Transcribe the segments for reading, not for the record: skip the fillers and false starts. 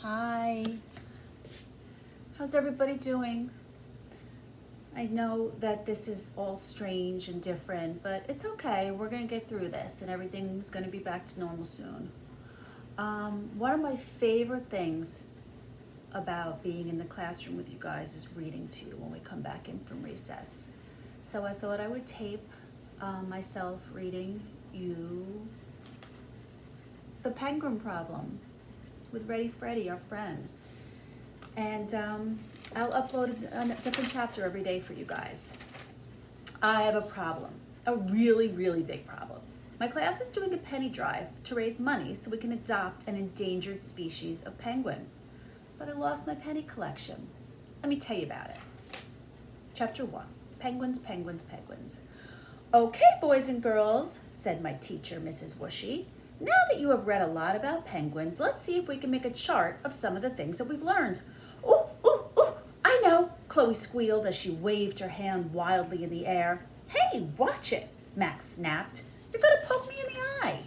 Hi. How's everybody doing? I know that this is all strange and different, but it's okay. We're going to get through this and everything's going to be back to normal soon. One of my favorite things about being in the classroom with you guys is reading to you when we come back in from recess. So I thought I would tape myself reading you The Penguin Problem with Freddy, our friend. And I'll upload a different chapter every day for you guys. I have a problem, a really, really big problem. My class is doing a penny drive to raise money so we can adopt an endangered species of penguin. But I lost my penny collection. Let me tell you about it. Chapter 1, Penguins, Penguins, Penguins. Okay, boys and girls, said my teacher, Mrs. Whooshy. Now that you have read a lot about penguins, let's see if we can make a chart of some of the things that we've learned. Ooh, ooh, ooh, I know, Chloe squealed as she waved her hand wildly in the air. Hey, watch it, Max snapped. You're going to poke me in the eye.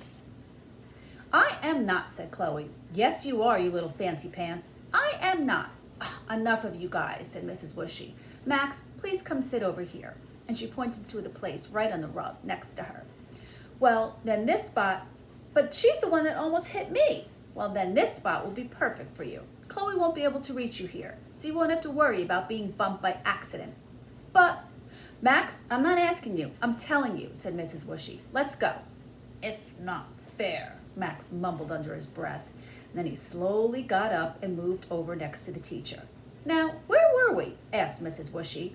I am not, said Chloe. Yes, you are, you little fancy pants. I am not. Enough of you guys, said Mrs. Whooshy. Max, please come sit over here. And she pointed to the place right on the rug next to her. Well, then this spot, but she's the one that almost hit me. Well, then this spot will be perfect for you. Chloe won't be able to reach you here, so you won't have to worry about being bumped by accident. But, Max, I'm not asking you. I'm telling you, said Mrs. Whooshy. Let's go. If not fair, Max mumbled under his breath. Then he slowly got up and moved over next to the teacher. Now, where were we? Asked Mrs. Whooshy.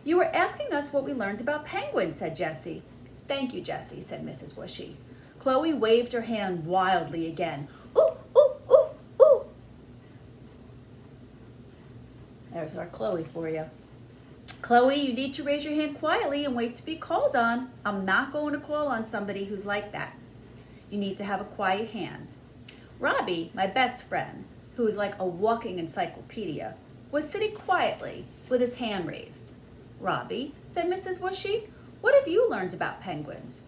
You were asking us what we learned about penguins, said Jessie. Thank you, Jessie, said Mrs. Whooshy. Chloe waved her hand wildly again. Ooh, ooh, ooh, ooh. There's our Chloe for you. Chloe, you need to raise your hand quietly and wait to be called on. I'm not going to call on somebody who's like that. You need to have a quiet hand. Robbie, my best friend, who is like a walking encyclopedia, was sitting quietly with his hand raised. Robbie, said Mrs. Whooshy, what have you learned about penguins?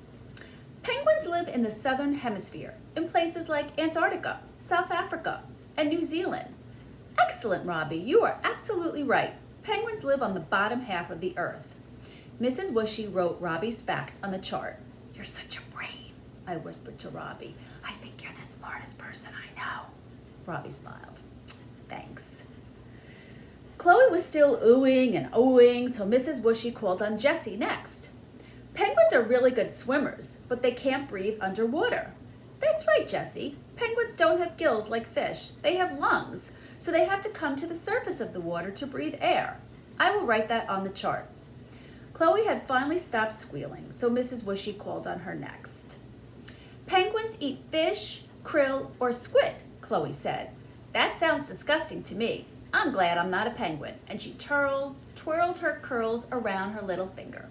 Penguins live in the southern hemisphere, in places like Antarctica, South Africa, and New Zealand. Excellent, Robbie, you are absolutely right. Penguins live on the bottom half of the earth. Mrs. Whooshy wrote Robbie's fact on the chart. You're such a brain, I whispered to Robbie. I think you're the smartest person I know. Robbie smiled. Thanks. Chloe was still oohing and oohing, so Mrs. Whooshy called on Jessie next. Penguins are really good swimmers, but they can't breathe underwater. That's right, Jessie. Penguins don't have gills like fish. They have lungs, so they have to come to the surface of the water to breathe air. I will write that on the chart. Chloe had finally stopped squealing, so Mrs. Whooshy called on her next. Penguins eat fish, krill, or squid, Chloe said. That sounds disgusting to me. I'm glad I'm not a penguin, and she twirled her curls around her little finger.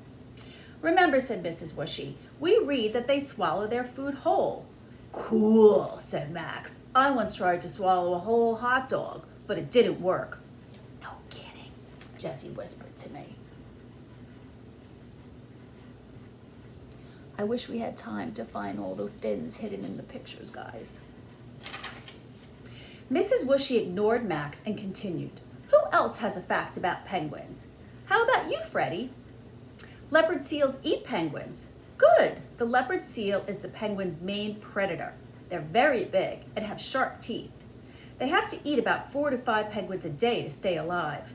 Remember, said Mrs. Whooshy, we read that they swallow their food whole. Cool, said Max. I once tried to swallow a whole hot dog, but it didn't work. No kidding, Jessie whispered to me. I wish we had time to find all the fins hidden in the pictures, guys. Mrs. Whooshy ignored Max and continued. Who else has a fact about penguins? How about you, Freddy? Leopard seals eat penguins. Good. The leopard seal is the penguin's main predator. They're very big and have sharp teeth. They have to eat about 4 to 5 penguins a day to stay alive.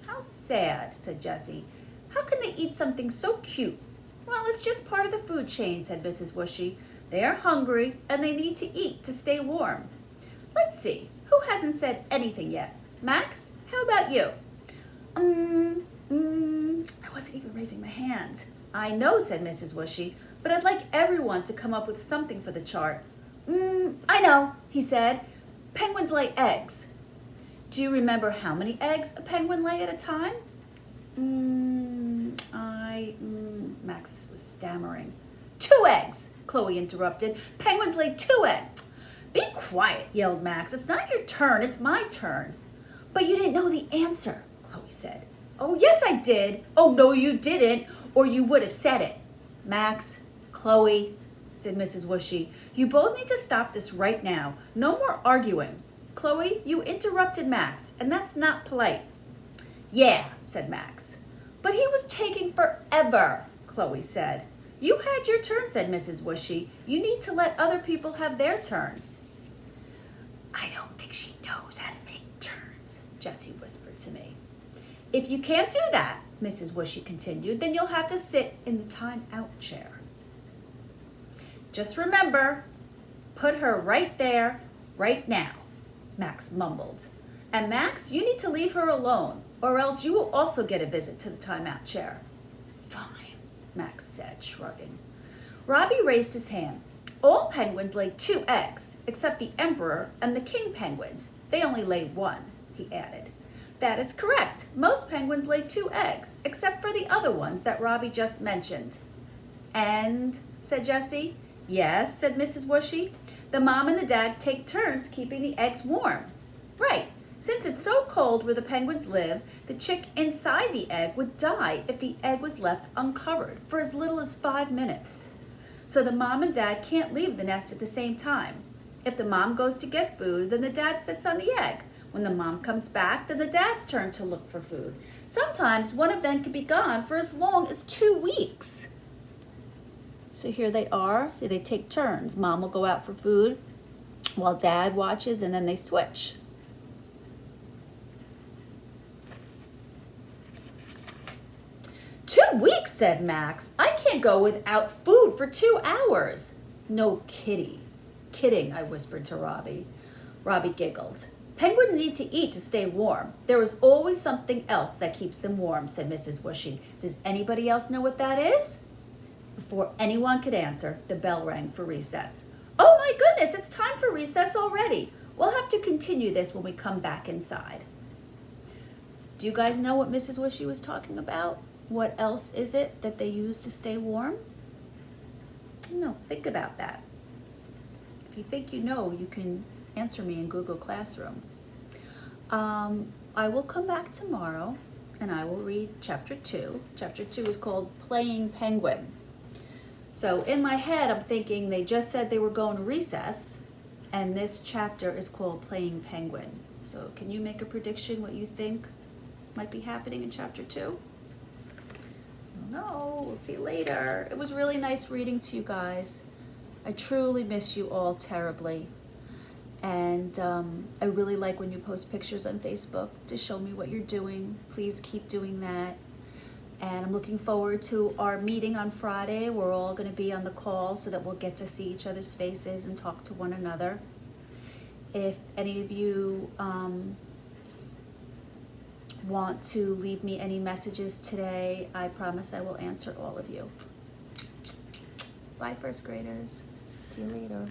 How sad, said Jessie. How can they eat something so cute? Well, it's just part of the food chain, said Mrs. Whooshy. They are hungry and they need to eat to stay warm. Let's see. Who hasn't said anything yet? Max, how about you? I wasn't even raising my hand. I know, said Mrs. Whooshy, but I'd like everyone to come up with something for the chart. I know, he said. Penguins lay eggs. Do you remember how many eggs a penguin lay at a time? Max was stammering. 2 eggs, Chloe interrupted. Penguins lay 2 eggs. Be quiet, yelled Max. It's not your turn, it's my turn. But you didn't know the answer, Chloe said. Oh, yes, I did. Oh, no, you didn't, or you would have said it. Max, Chloe, said Mrs. Whooshy, you both need to stop this right now. No more arguing. Chloe, you interrupted Max, and that's not polite. Yeah, said Max. But he was taking forever, Chloe said. You had your turn, said Mrs. Whooshy. You need to let other people have their turn. I don't think she knows how to take turns, Jessie whispered to me. If you can't do that, Mrs. Whooshy continued, then you'll have to sit in the time-out chair. Just remember, put her right there, right now, Max mumbled. And Max, you need to leave her alone, or else you will also get a visit to the time-out chair. Fine, Max said, shrugging. Robbie raised his hand. All penguins lay 2 eggs, except the emperor and the king penguins. They only lay 1, he added. That is correct. Most penguins lay 2 eggs, except for the other ones that Robbie just mentioned. And, said Jessie. Yes, said Mrs. Whooshy. The mom and the dad take turns keeping the eggs warm. Right. Since it's so cold where the penguins live, the chick inside the egg would die if the egg was left uncovered for as little as 5 minutes. So the mom and dad can't leave the nest at the same time. If the mom goes to get food, then the dad sits on the egg. When the mom comes back, then the dad's turn to look for food. Sometimes one of them can be gone for as long as 2 weeks. So here they are. See, they take turns. Mom will go out for food while dad watches, and then they switch. "2 weeks, said Max. I can't go without food for 2 hours. No kidding, I whispered to Robbie. Robbie giggled. Penguins need to eat to stay warm. There is always something else that keeps them warm, said Mrs. Whooshy. Does anybody else know what that is? Before anyone could answer, the bell rang for recess. Oh my goodness, it's time for recess already. We'll have to continue this when we come back inside. Do you guys know what Mrs. Whooshy was talking about? What else is it that they use to stay warm? No, think about that. If you think you know, you can answer me in Google Classroom. I will come back tomorrow and I will read chapter 2. Chapter 2 is called Playing Penguin. So in my head, I'm thinking they just said they were going to recess, and this chapter is called Playing Penguin. So can you make a prediction what you think might be happening in chapter 2? No, we'll see later. It was really nice reading to you guys. I truly miss you all terribly. And I really like when you post pictures on Facebook to show me what you're doing. Please keep doing that. And I'm looking forward to our meeting on Friday. We're all going to be on the call so that we'll get to see each other's faces and talk to one another. If any of you want to leave me any messages today, I promise I will answer all of you. Bye, first graders. See you later.